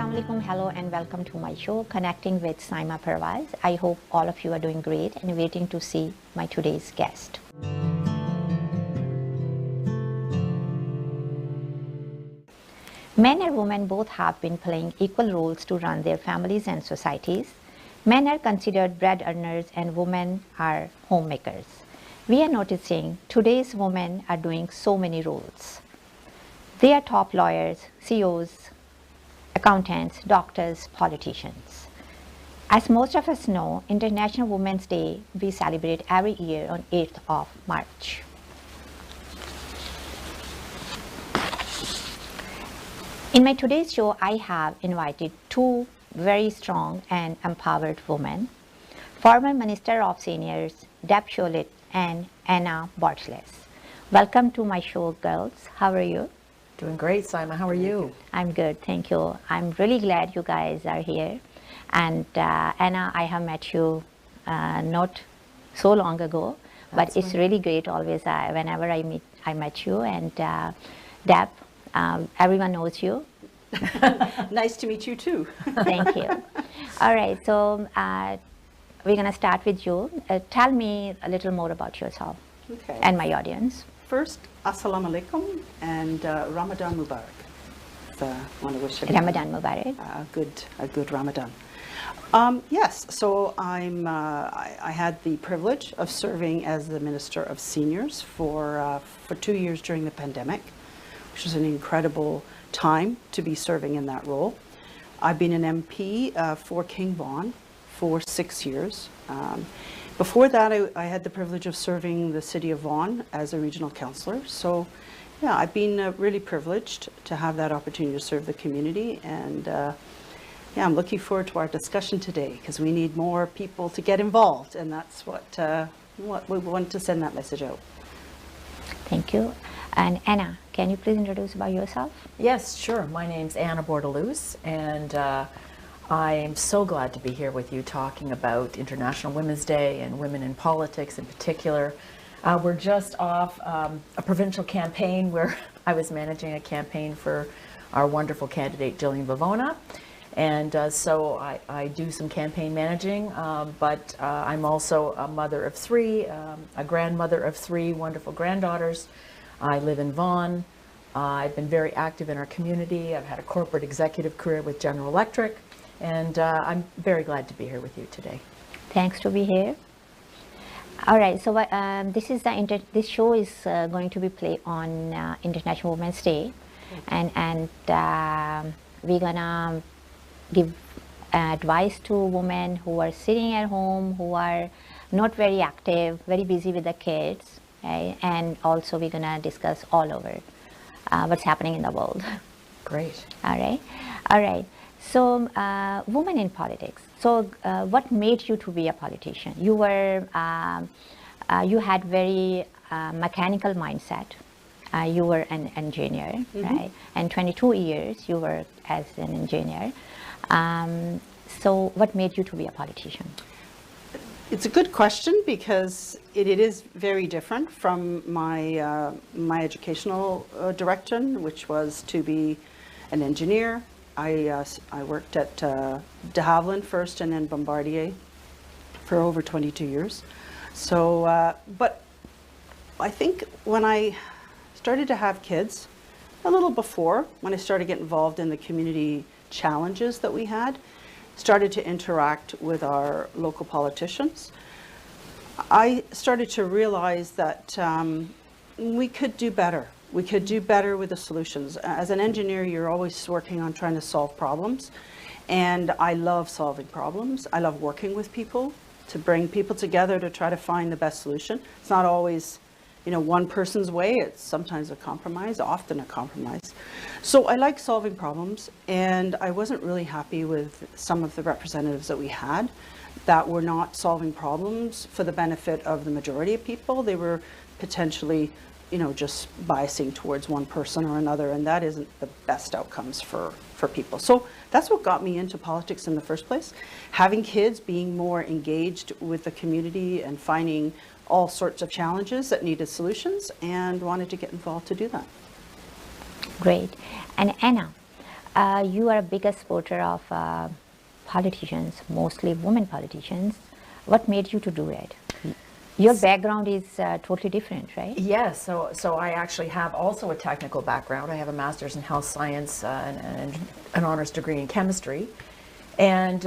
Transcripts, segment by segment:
Assalamu alaikum, hello and welcome to my show Connecting with Saima Parwaz. I hope all of you are doing great and waiting to see my today's guest. Men and women both have been playing equal roles to run their families and societies. Men are considered bread earners and women are homemakers. We are noticing today's women are doing so many roles. They are top lawyers, CEOs, accountants, doctors, politicians. As most of us know, International Women's Day we celebrate every year on 8th of March. In my today's show, I have invited two very strong and empowered women, former Minister of Seniors, Deb Schulte and Anna Bortolus. Welcome to my show, girls. How are you? Doing great, Saima. How are you? I'm good, thank you. I'm really glad you guys are here. And Anna, I have met you not so long ago, but it's really great always whenever I met you. And Deb, everyone knows you. Nice to meet you too. Thank you. All right, so we're going to start with you. Tell me a little more about yourself and my audience. First, Assalamu alaikum and Ramadan Mubarak. So I want to wish everyone Ramadan Mubarak. A good Ramadan. Yes, so I had the privilege of serving as the Minister of Seniors for 2 years during the pandemic, which was an incredible time to be serving in that role. I've been an MP for King Vaughan for 6 years. Before that, I had the privilege of serving the city of Vaughan as a regional councillor. So, yeah, I've been really privileged to have that opportunity to serve the community. And yeah, I'm looking forward to our discussion today because we need more people to get involved. And that's what we want to send that message out. Thank you. And Anna, can you please introduce about yourself? Yes, sure. My name's Anna Bortolus, and I am so glad to be here with you talking about International Women's Day and women in politics in particular. We're just off a provincial campaign where I was managing a campaign for our wonderful candidate, Jillian Vavona. And so I do some campaign managing, but I'm also a mother of three, a grandmother of three wonderful granddaughters. I live in Vaughan. I've been very active in our community. I've had a corporate executive career with General Electric. And I'm very glad to be here with you today. Thanks to be here. All right, so this show is going to be played on International Women's Day, and we're gonna give advice to women who are sitting at home, who are not very active, very busy with the kids, right? And also we're gonna discuss all over what's happening in the world. Great. All right, all right. So, women in politics. So, what made you to be a politician? You were, you had very mechanical mindset. You were an engineer, right? And 22 years you worked as an engineer. So, what made you to be a politician? It's a good question because it is very different from my my educational direction, which was to be an engineer. I worked at de Havilland first and then Bombardier for over 22 years. So, but I think when I started to have kids, a little before, when I started getting involved in the community challenges that we had, started to interact with our local politicians, I started to realize that we could do better. We could do better with the solutions. As an engineer, you're always working on trying to solve problems. And I love solving problems. I love working with people to bring people together to try to find the best solution. It's not always, you know, one person's way. It's sometimes a compromise, often a compromise. So I like solving problems, and I wasn't really happy with some of the representatives that we had that were not solving problems for the benefit of the majority of people. They were potentially, you know, just biasing towards one person or another, and that isn't the best outcomes for people. So that's what got me into politics in the first place. Having kids, being more engaged with the community and finding all sorts of challenges that needed solutions, and wanted to get involved to do that. Great. And Anna, You are a big supporter of politicians, mostly women politicians. What made you to do it? Your background is totally different, right? Yes, so I actually have also a technical background. I have a master's in health science and an honors degree in chemistry. And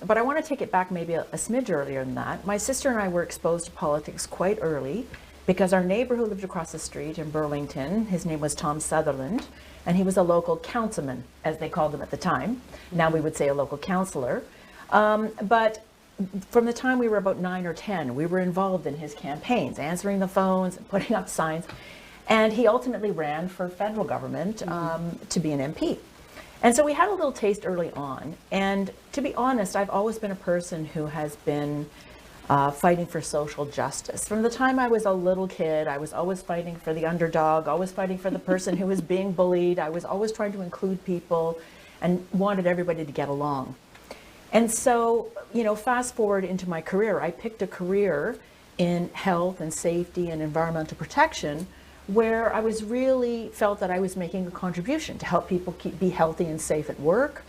but I want to take it back maybe a smidge earlier than that. My sister and I were exposed to politics quite early because our neighbor who lived across the street in Burlington, his name was Tom Sutherland, and he was a local councilman, as they called him at the time. Now we would say a local councillor. But from the time we were about 9 or 10, we were involved in his campaigns, answering the phones, putting up signs. And he ultimately ran for federal government to be an MP. And so we had a little taste early on. And to be honest, I've always been a person who has been fighting for social justice. From the time I was a little kid, I was always fighting for the underdog, always fighting for the person who was being bullied. I was always trying to include people and wanted everybody to get along. And so, you know, fast forward into my career, I picked a career in health and safety and environmental protection where I was really felt that I was making a contribution to help people be healthy and safe at work,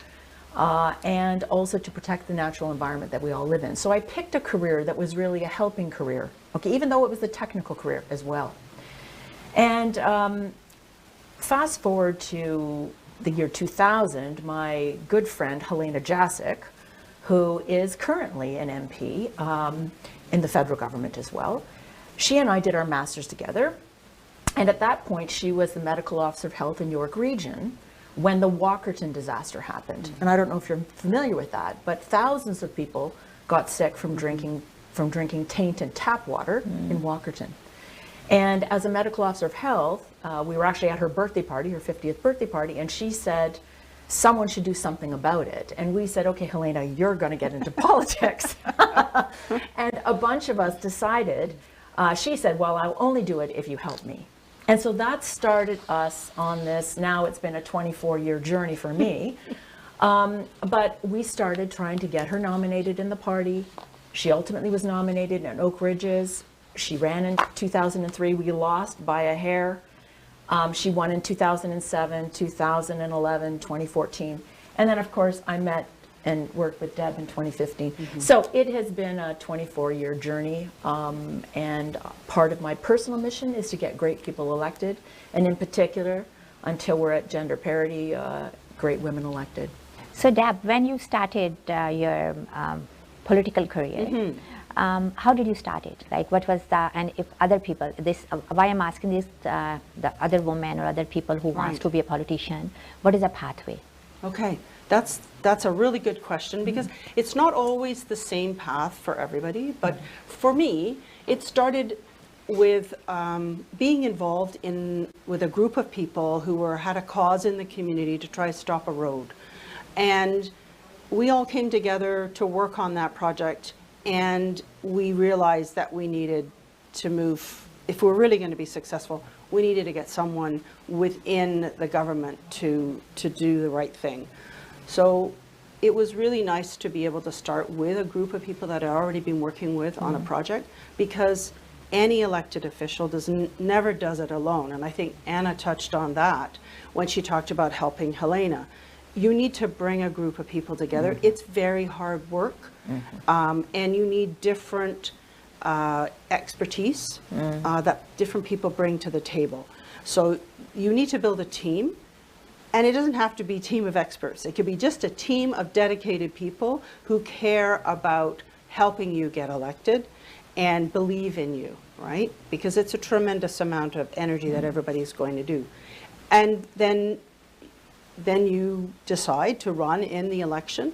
and also to protect the natural environment that we all live in. So I picked a career that was really a helping career, okay, even though it was a technical career as well. And fast forward to the year 2000, my good friend Helena Jasic, who is currently an MP in the federal government as well, she and I did our masters together. And at that point, she was the medical officer of health in York Region when the Walkerton disaster happened. And I don't know if you're familiar with that, but thousands of people got sick from drinking tainted tap water in Walkerton. And as a medical officer of health, we were actually at her birthday party, her 50th birthday party, and she said, someone should do something about it. And we said, okay, Helena, you're going to get into politics. And a bunch of us decided, she said, well, I'll only do it if you help me. And so that started us on this. Now it's been a 24-year journey for me. But we started trying to get her nominated in the party. She ultimately was nominated in Oak Ridges. She ran in 2003. We lost by a hair. She won in 2007, 2011, 2014. And then, of course, I met and worked with Deb in 2015. So it has been a 24-year journey. And part of my personal mission is to get great people elected. And in particular, until we're at gender parity, great women elected. So Deb, when you started your political career, how did you start it? Like, what was the, and if other people, this, why I'm asking this, the other women or other people who wants to be a politician, what is the pathway? Okay, that's a really good question, because it's not always the same path for everybody, but for me, it started with being involved with a group of people who had a cause in the community to try to stop a road. And we all came together to work on that project, and we realized that we needed to move, if we're really going to be successful, we needed to get someone within the government to do the right thing. So it was really nice to be able to start with a group of people that I'd already been working with on a project, because any elected official never does it alone. And I think Anna touched on that when she talked about helping Helena. You need to bring a group of people together. It's very hard work, and you need different expertise that different people bring to the table. So you need to build a team, and it doesn't have to be a team of experts. It could be just a team of dedicated people who care about helping you get elected and believe in you, right? Because it's a tremendous amount of energy that everybody's going to do. And then you decide to run in the election,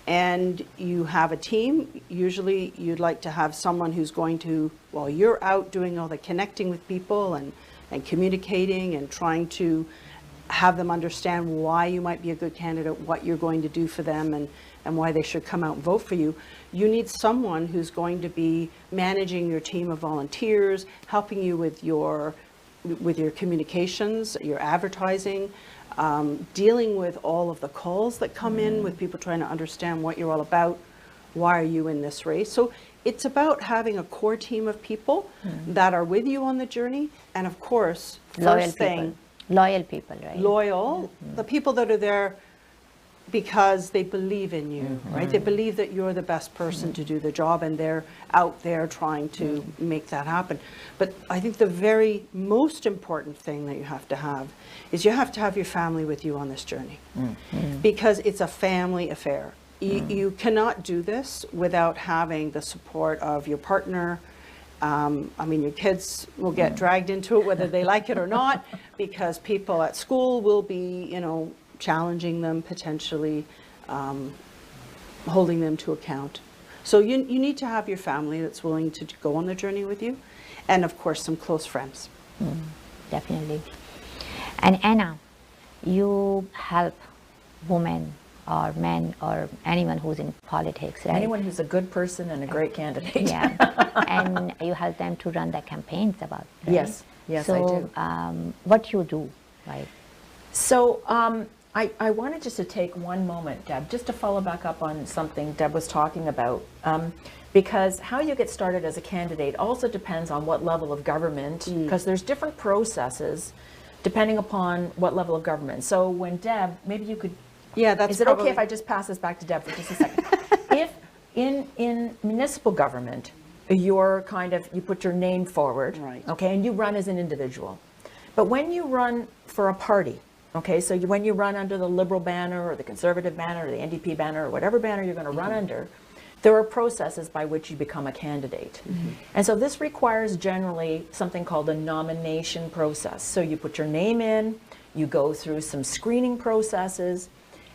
and you have a team. Usually you'd like to have someone who's going to, while you're out doing all the connecting with people and communicating and trying to have them understand why you might be a good candidate, what you're going to do for them, and why they should come out and vote for you. You need someone who's going to be managing your team of volunteers, helping you with your communications, your advertising, dealing with all of the calls that come in with people trying to understand what you're all about, why are you in this race. So it's about having a core team of people that are with you on the journey, and of course, Loyal people, right? Loyal, the people that are there because they believe in you, right? They believe that you're the best person to do the job, and they're out there trying to make that happen. But I think the very most important thing that you have to have is you have to have your family with you on this journey, because it's a family affair. You cannot do this without having the support of your partner. I mean, your kids will get dragged into it whether they like it or not, because people at school will be, you know, challenging them, potentially holding them to account. So you need to have your family that's willing to go on the journey with you, and of course some close friends. Definitely. And Anna, you help women or men or anyone who's in politics, right? Anyone who's a good person and a great candidate. Yeah, and you help them to run their campaigns about, right? Yes, so, I do. What you do, right? So I wanted just to take one moment, Deb, just to follow back up on something Deb was talking about, because how you get started as a candidate also depends on what level of government, because there's different processes depending upon what level of government. So when Deb, maybe you could, Yeah, that's is it probably okay if I just pass this back to Deb for just a second? If in municipal government, you're you put your name forward, Right. okay, and you run as an individual. But when you run for a party, okay, so when you run under the Liberal banner or the Conservative banner or the NDP banner or whatever banner you're going to run under, there are processes by which you become a candidate. And so this requires generally something called a nomination process. So you put your name in, you go through some screening processes,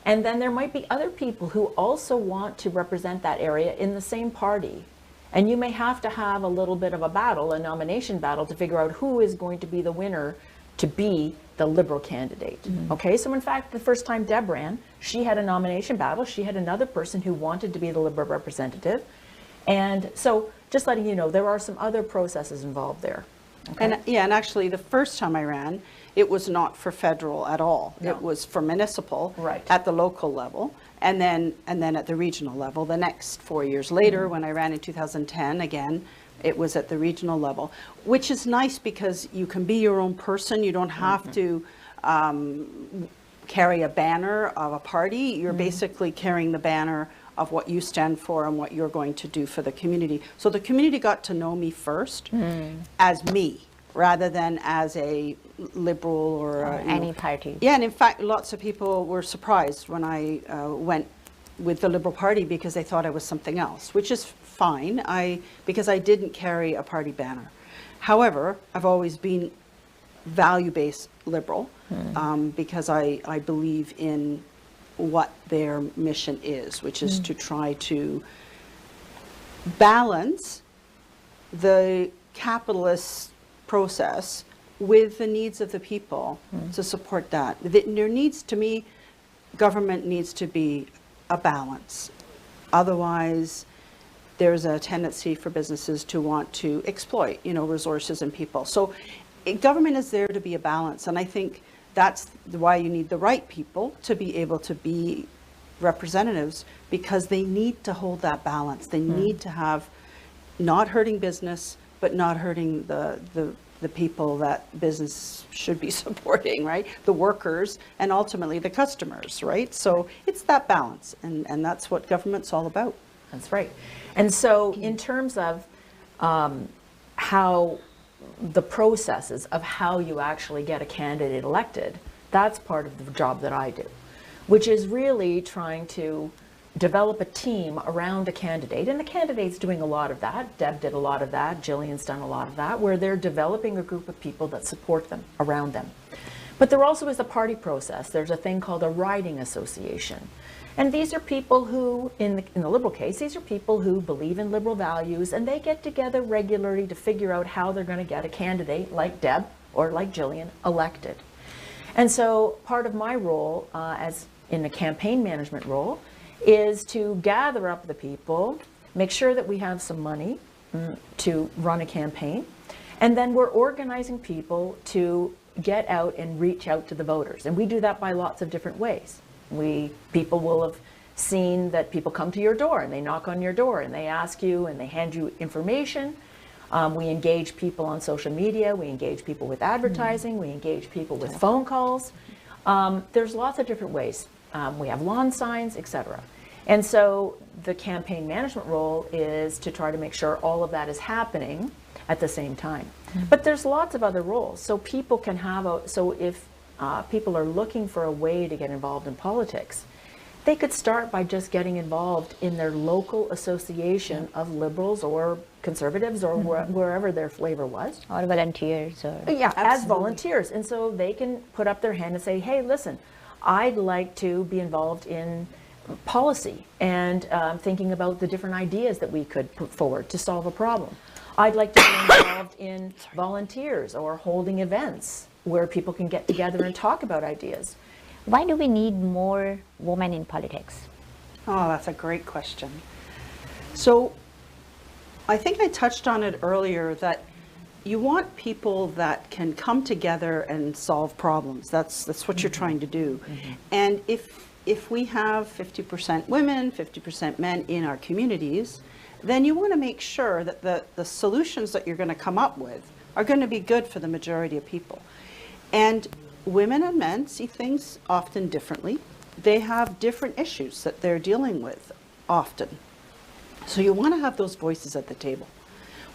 and then there might be other people who also want to represent that area in the same party. And you may have to have a little bit of a battle, a nomination battle, to figure out who is going to be the winner to be the Liberal candidate. Okay, so in fact, the first time Deb ran, she had a nomination battle. She had another person who wanted to be the Liberal representative. And so just letting you know, there are some other processes involved there. Okay? And yeah, and actually the first time I ran, it was not for federal at all. No. It was for municipal, Right. at the local level, and then at the regional level. The next 4 years later, when I ran in 2010, again, it was at the regional level, which is nice because you can be your own person. You don't have to carry a banner of a party. You're basically carrying the banner of what you stand for and what you're going to do for the community. So the community got to know me first as me, rather than as a Liberal or any party. Yeah, and in fact, lots of people were surprised when I went with the Liberal Party because they thought I was something else, which is fine, because I didn't carry a party banner. However, I've always been value-based Liberal, because I believe in what their mission is, which is to try to balance the capitalist process with the needs of the people, to support that. There needs, to me, government needs to be a balance. Otherwise, there's a tendency for businesses to want to exploit, resources and people. So government is there to be a balance, and I think that's why you need the right people to be able to be representatives, because they need to hold that balance. They need to have not hurting business, but not hurting the people that business should be supporting, right? The workers and ultimately the customers, right? So it's that balance, and that's what government's all about. That's right. And so in terms of how the processes of how you actually get a candidate elected, that's part of the job that I do, which is really trying to develop a team around a candidate. And the candidate's doing a lot of that. Deb did a lot of that. Jillian's done a lot of that, where they're developing a group of people that support them, around them. But there also is a party process. There's a thing called a riding association. And these are people who, in the Liberal case, these are people who believe in Liberal values, and they get together regularly to figure out how they're going to get a candidate like Deb or like Jillian elected. And so part of my role, as in a campaign management role, is to gather up the people, make sure that we have some money to run a campaign, and then we're organizing people to get out and reach out to the voters. And we do that by lots of different ways. People will have seen that people come to your door and they knock on your door and they ask you and they hand you information. We engage people on social media, we engage people with advertising, we engage people with phone calls. There's lots of different ways. we have lawn signs, etc. And so the campaign management role is to try to make sure all of that is happening at the same time. But there's lots of other roles. So people can have so if people are looking for a way to get involved in politics, they could start by just getting involved in their local association of liberals or conservatives or wherever their flavor was. Or volunteers. Or Yeah, as Absolutely. volunteers. And so they can put up their hand and say, hey, listen, I'd like to be involved in policy and thinking about the different ideas that we could put forward to solve a problem. I'd like to be involved in volunteers or holding events where people can get together and talk about ideas. why do we need more women in politics? Oh, that's a great question. So I think I touched on it earlier that you want people that can come together and solve problems. That's what you're trying to do. And if we have 50% women, 50% men in our communities, then you want to make sure that the solutions that you're going to come up with are going to be good for the majority of people. And women and men see things often differently. They have different issues that they're dealing with often. So you want to have those voices at the table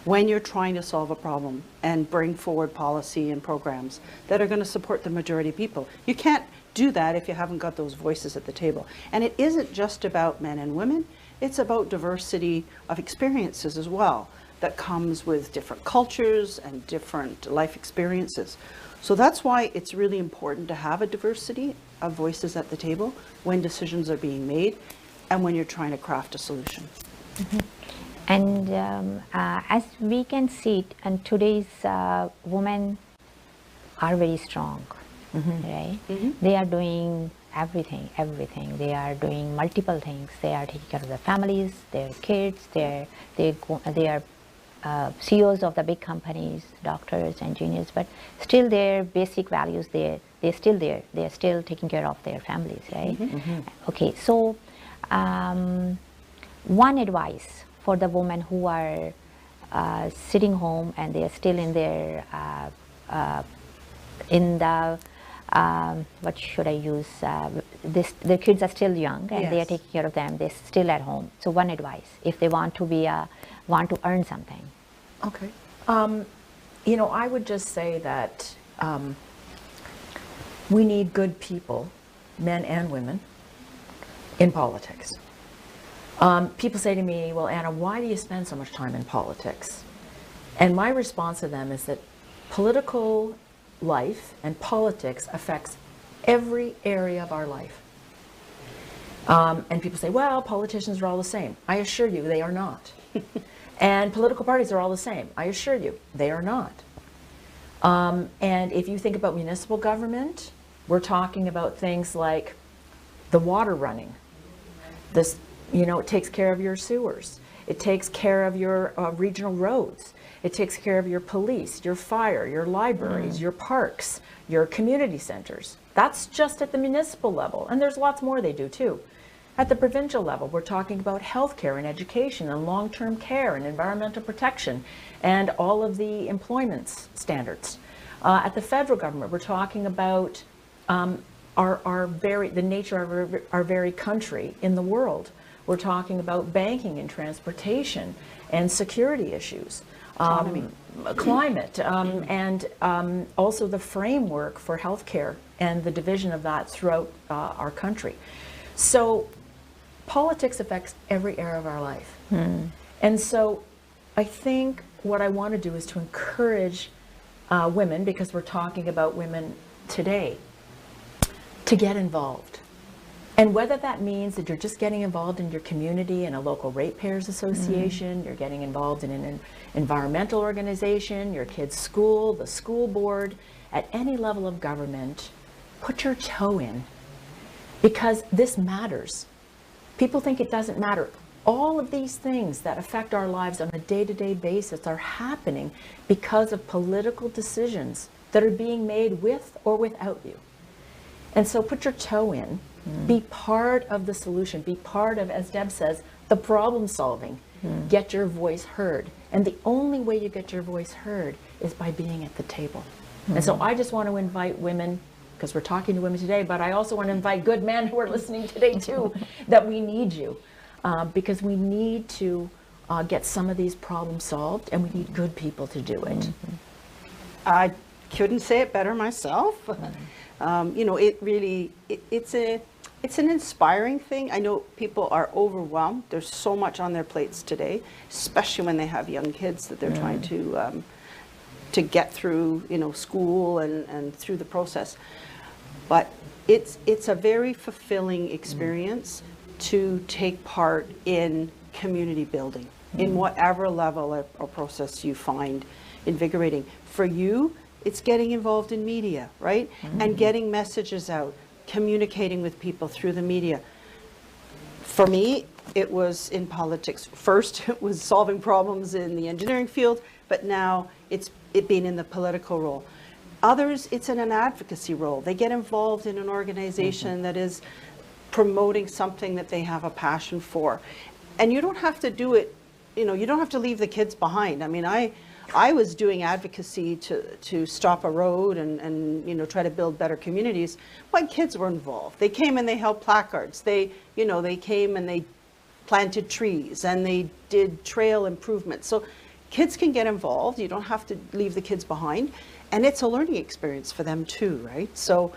when you're trying to solve a problem and bring forward policy and programs that are going to support the majority of people. You can't do that if you haven't got those voices at the table. And it isn't just about men and women, it's about diversity of experiences as well that comes with different cultures and different life experiences. So that's why it's really important to have a diversity of voices at the table when decisions are being made and when you're trying to craft a solution. And as we can see, and today's women are very strong, right? They are doing everything. They are doing multiple things. They are taking care of their families, their kids. They are CEOs of the big companies, doctors, engineers. But still, their basic values they're still there. They are still taking care of their families, right? Okay, so one advice for the women who are sitting home and they are still in their what should I use? Their kids are still young and they are taking care of them. They're still at home. So one advice, if they want to earn something. Okay. You know, I would just say that we need good people, men and women, in politics. People say to me, well, Anna, why do you spend so much time in politics? And my response to them is that political life and politics affects every area of our life. And people say, well, politicians are all the same. I assure you, they are not. And political parties are all the same. I assure you, they are not. And if you think about municipal government, we're talking about things like the water running. This, you know, it takes care of your sewers. It takes care of your regional roads. It takes care of your police, your fire, your libraries, your parks, your community centers. That's just at the municipal level. And there's lots more they do too. At the provincial level, we're talking about healthcare and education and long-term care and environmental protection and all of the employment standards. At the federal government, we're talking about the nature of our very country in the world. We're talking about banking and transportation and security issues, climate, and also the framework for healthcare and the division of that throughout our country. So politics affects every area of our life. And so I think what I want to do is to encourage women, because we're talking about women today, to get involved. And whether that means that you're just getting involved in your community in a local ratepayers association, you're getting involved in an environmental organization, your kid's school, the school board, at any level of government, put your toe in, because this matters. People think it doesn't matter. All of these things that affect our lives on a day-to-day basis are happening because of political decisions that are being made with or without you. And so put your toe in, be part of the solution, be part of, as Deb says, the problem solving. Get your voice heard. And the only way you get your voice heard is by being at the table. And so I just want to invite women because we're talking to women today, but I also want to invite good men who are listening today too, that we need you, because we need to get some of these problems solved, and we need good people to do it. I couldn't say it better myself. You know, it really, it's an inspiring thing. I know people are overwhelmed. There's so much on their plates today, especially when they have young kids that they're trying to get through, you know, school and through the process. But it's a very fulfilling experience to take part in community building in whatever level or process you find invigorating. For you, it's getting involved in media, right? And getting messages out, communicating with people through the media. For me, it was in politics. First, it was solving problems in the engineering field, but now it's being in the political role. Others, it's in an advocacy role. They get involved in an organization that is promoting something that they have a passion for. And you don't have to do it, you know, you don't have to leave the kids behind. I mean, I was doing advocacy to stop a road and you know, try to build better communities. My kids were involved. They came and they held placards. They, you know, they came and they planted trees and they did trail improvements. So kids can get involved. You don't have to leave the kids behind. And it's a learning experience for them too, right? So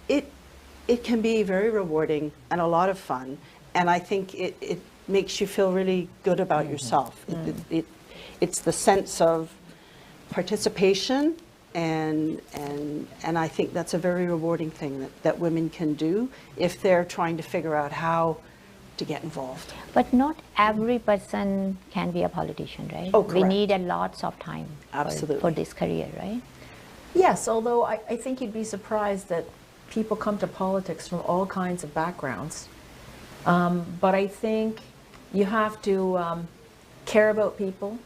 it can be very rewarding and a lot of fun. And I think it makes you feel really good about yourself. It's the sense of participation, and I think that's a very rewarding thing that women can do if they're trying to figure out how to get involved. But not every person can be a politician, right? Oh, we correct. need a lots of time Absolutely. for this career, right? Yes, although I think you'd be surprised that people come to politics from all kinds of backgrounds. But I think you have to care about people.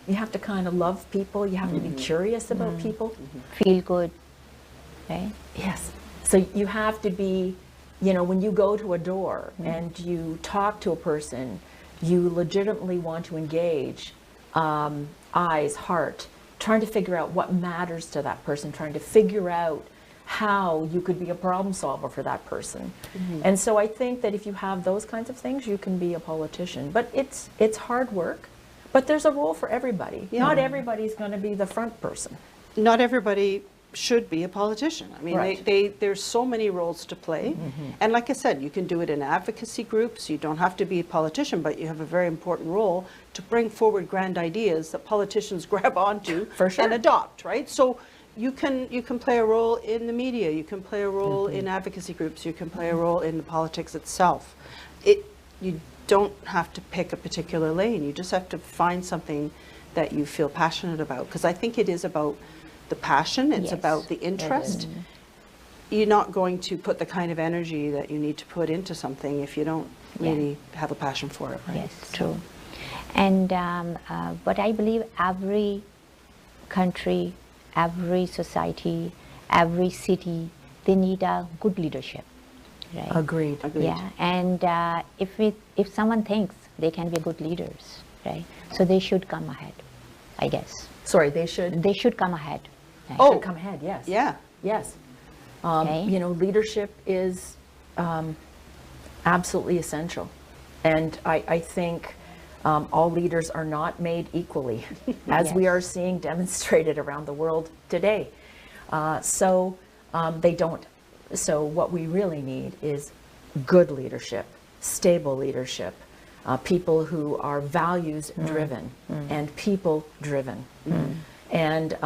You have to kind of love people. You have to be curious about people. Feel good, right? Yes. So you have to be, you know, when you go to a door and you talk to a person, you legitimately want to engage, eyes, heart, trying to figure out what matters to that person, trying to figure out how you could be a problem solver for that person. And so I think that if you have those kinds of things, you can be a politician. But it's hard work, but there's a role for everybody. Yeah. Not everybody's going to be the front person. Not everybody should be a politician. I mean, Right. there's so many roles to play. And like I said, you can do it in advocacy groups. You don't have to be a politician, but you have a very important role to bring forward grand ideas that politicians grab onto For sure. and adopt, right? So you can play a role in the media. You can play a role in advocacy groups. You can play a role in the politics itself. You don't have to pick a particular lane. You just have to find something that you feel passionate about. Because I think it is about the passion, it's Yes, about the interest. You're not going to put the kind of energy that you need to put into something if you don't really have a passion for it, right? Yes, true. And but I believe every country, every society, every city, they need a good leadership, right? Agreed. Yeah, and if someone thinks they can be good leaders, right? So they should come ahead, I guess. Sorry, they should. They should come ahead. Right? Oh. Should come ahead. Yes. Yeah. Yes. Okay. You know, leadership is absolutely essential. And I think all leaders are not made equally, as we Yes. are seeing demonstrated around the world today. They don't. So what we really need is good leadership, stable leadership, people who are values driven and people driven. And,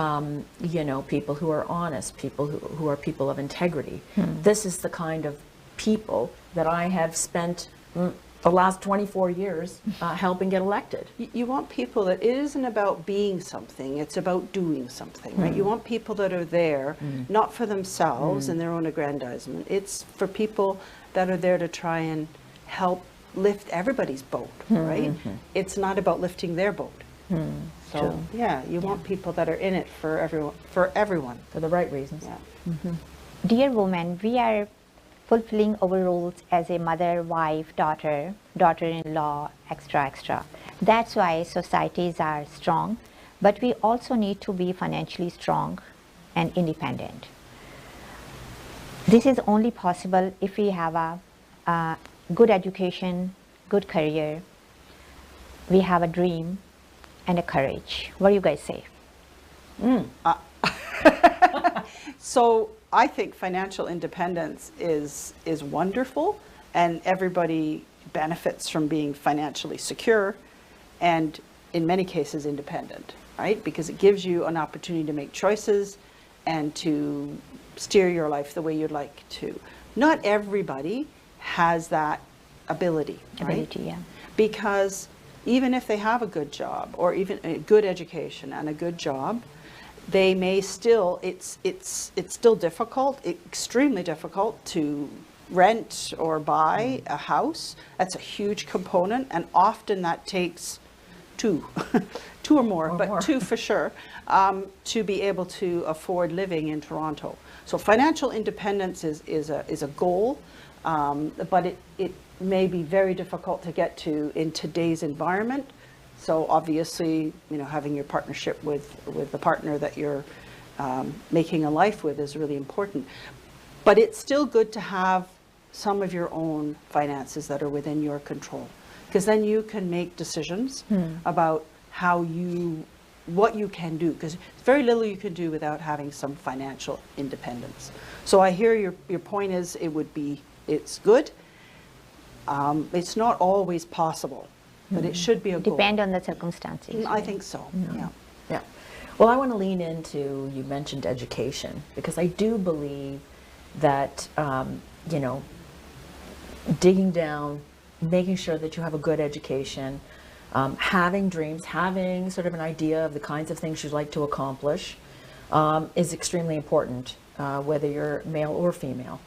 you know, people who are honest, people who are people of integrity. This is the kind of people that I have spent the last 24 years helping get elected. You want people that it isn't about being something, it's about doing something, right? You want people that are there, not for themselves and their own aggrandizement. It's for people that are there to try and help lift everybody's boat, right? It's not about lifting their boat. So, True. yeah, you want people that are in it for everyone. For the right reasons. Yeah. Dear women, we are fulfilling our roles as a mother, wife, daughter, daughter-in-law, extra. That's why societies are strong, but we also need to be financially strong and independent. This is only possible if we have a good education, good career, we have a dream and a courage. What do you guys say? So I think financial independence is wonderful, and everybody benefits from being financially secure and in many cases independent, right? Because it gives you an opportunity to make choices and to steer your life the way you'd like to. Not everybody has that ability, right? Yeah. Because even if they have a good job or even a good education and a good job, they may still, it's still difficult, extremely difficult to rent or buy a house. That's a huge component, and often that takes two or more, two for sure, to be able to afford living in Toronto. So financial independence is a goal, but it may be very difficult to get to in today's environment. So obviously, having your partnership with the partner that you're making a life with is really important. But it's still good to have some of your own finances that are within your control, because then you can make decisions about what you can do, because very little you can do without having some financial independence. So I hear your point is it's good. It's not always possible, but it should be a goal. Depend on the circumstances. I think so, yeah. Yeah. Well, I want to lean into, you mentioned education, because I do believe that, digging down, making sure that you have a good education, having dreams, having sort of an idea of the kinds of things you'd like to accomplish is extremely important, whether you're male or female.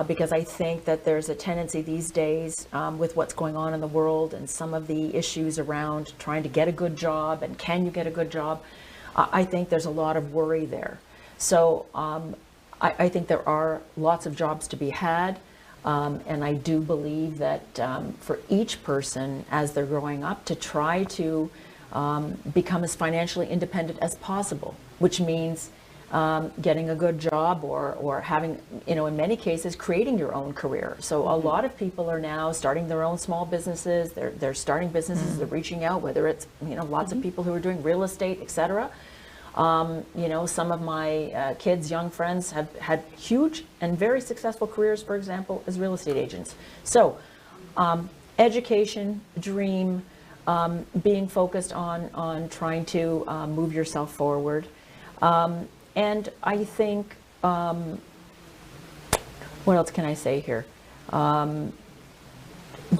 Because I think that there's a tendency these days with what's going on in the world and some of the issues around trying to get a good job and can you get a good job, I think there's a lot of worry there. So I think there are lots of jobs to be had. And I do believe that for each person as they're growing up to try to become as financially independent as possible, which means getting a good job or having, in many cases, creating your own career. So a lot of people are now starting their own small businesses. They're starting businesses, they're reaching out, whether it's, lots of people who are doing real estate, etc. Some of my kids, young friends have had huge and very successful careers, for example, as real estate agents. So education, dream, being focused on trying to move yourself forward. And I think, what else can I say here?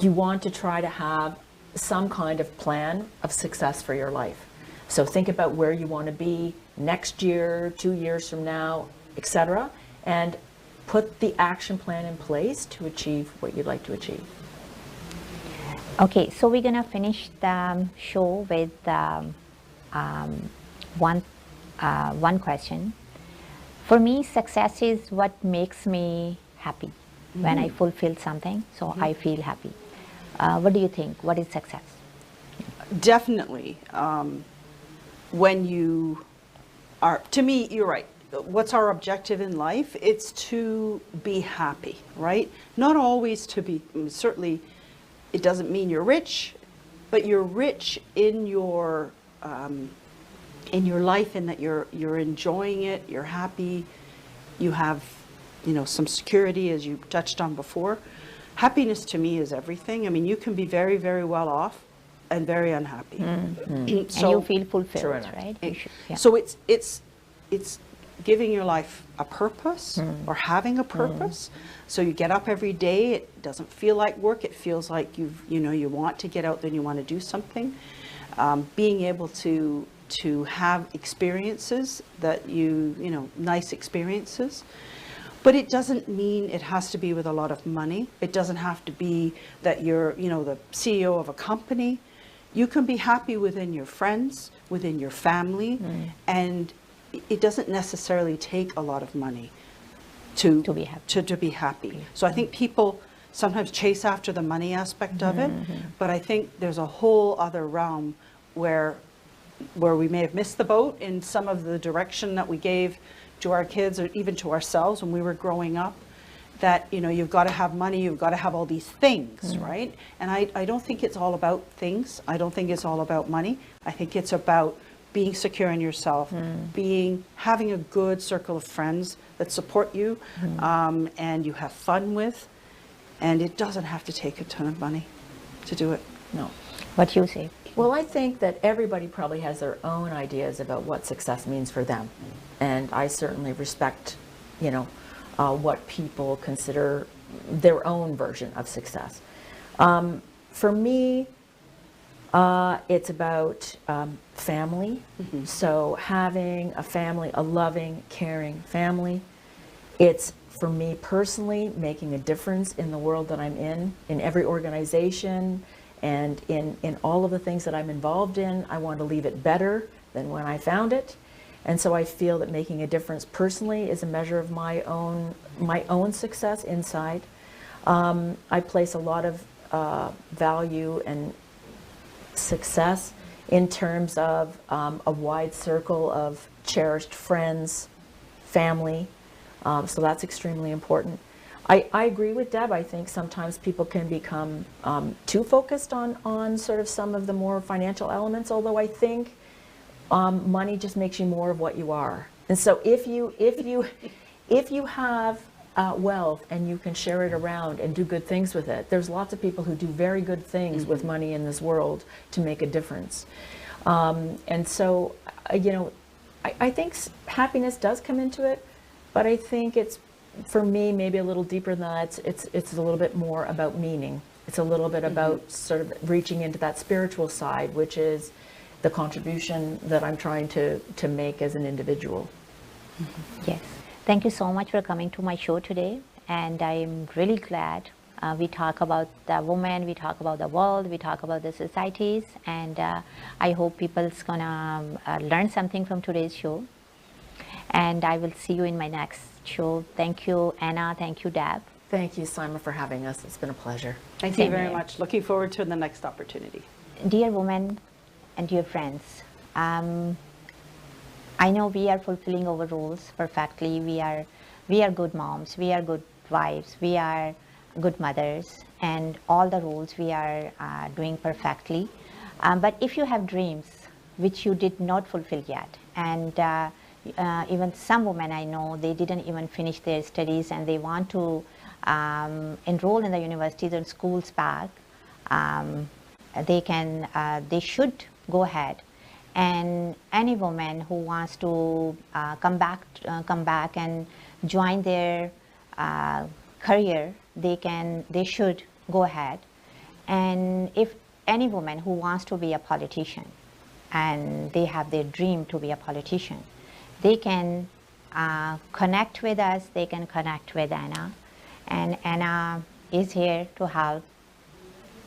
You want to try to have some kind of plan of success for your life. So think about where you want to be next year, 2 years from now, etc., and put the action plan in place to achieve what you'd like to achieve. Okay, so we're gonna finish the show with one question. For me, success is what makes me happy. When I fulfill something, so I feel happy. What do you think? What is success? Definitely. When you are, to me, you're right. What's our objective in life? It's to be happy, right? Not always to be, certainly it doesn't mean you're rich, but you're rich in your life, in that you're enjoying it, you're happy, you have, some security, as you touched on before. Happiness to me is everything. I mean, you can be very, very well off and very unhappy. So, and you feel fulfilled, right? Yeah. So it's giving your life a purpose or having a purpose. So you get up every day, it doesn't feel like work, it feels like you want to get out there and you want to do something. Being able to have experiences that nice experiences. But it doesn't mean it has to be with a lot of money. It doesn't have to be that you're, the CEO of a company. You can be happy within your friends, within your family, and it doesn't necessarily take a lot of money to be happy. So I think people sometimes chase after the money aspect of it, but I think there's a whole other realm where we may have missed the boat in some of the direction that we gave to our kids or even to ourselves when we were growing up that, you know, you've got to have money, you've got to have all these things, right? And I don't think it's all about things. I don't think it's all about money. I think it's about being secure in yourself, having a good circle of friends that support you and you have fun with. And it doesn't have to take a ton of money to do it. No. What you say? Well, I think that everybody probably has their own ideas about what success means for them. And I certainly respect, you know, what people consider their own version of success. For me, it's about family. So having a family, a loving, caring family. It's, for me personally, making a difference in the world that I'm in every organization, and in all of the things that I'm involved in. I want to leave it better than when I found it. And so I feel that making a difference personally is a measure of my own success inside. I place a lot of value and success in terms of a wide circle of cherished friends, family. So that's extremely important. I agree with Deb. I think sometimes people can become too focused on sort of some of the more financial elements, although I think money just makes you more of what you are. And so if you have wealth and you can share it around and do good things with it, there's lots of people who do very good things with money in this world to make a difference. And so, you know, I think happiness does come into it, but I think it's, for me, maybe a little deeper than that. It's a little bit more about meaning. It's a little bit about sort of reaching into that spiritual side, which is the contribution that I'm trying to make as an individual. Yes. Thank you so much for coming to my show today. And I'm really glad we talk about the women, we talk about the world, we talk about the societies. And I hope people's gonna learn something from today's show. And I will see you in my next show. Thank you, Anna. Thank you, Deb. Thank you, Saima, for having us. It's been a pleasure. Thank you very much. Looking forward to the next opportunity. Dear women and dear friends, I know we are fulfilling our roles perfectly. We are good moms, we are good wives, we are good mothers, and all the roles we are doing perfectly. But if you have dreams which you did not fulfill yet, and even some women I know, they didn't even finish their studies and they want to enroll in the universities and schools back, they should go ahead. And any woman who wants to come back and join their career, they should go ahead. And if any woman who wants to be a politician and they have their dream to be a politician, they can connect with us, they can connect with Anna. And Anna is here to help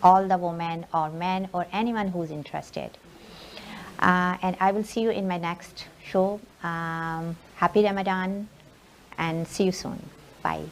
all the women or men or anyone who's interested. And I will see you in my next show. Happy Ramadan and see you soon. Bye.